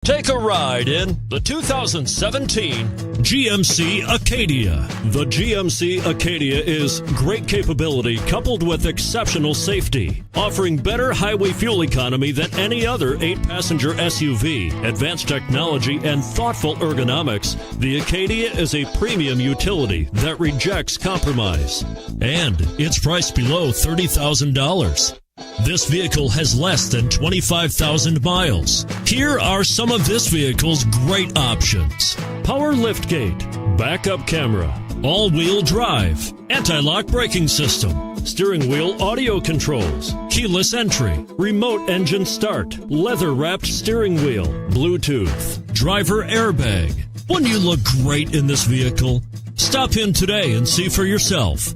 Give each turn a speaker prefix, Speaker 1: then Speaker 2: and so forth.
Speaker 1: Take a ride in the 2017 GMC Acadia. The GMC Acadia is great capability coupled with exceptional safety, offering better highway fuel economy than any other 8-passenger SUV. Advanced technology and thoughtful ergonomics, the Acadia is a premium utility that rejects compromise. And it's priced below $30,000. This vehicle has less than 25,000 miles. Here are some of this vehicle's great options: power liftgate, backup camera, all-wheel drive, anti-lock braking system, steering wheel audio controls, keyless entry, remote engine start, leather-wrapped steering wheel, Bluetooth, driver airbag. Wouldn't you look great in this vehicle? Stop in today and see for yourself.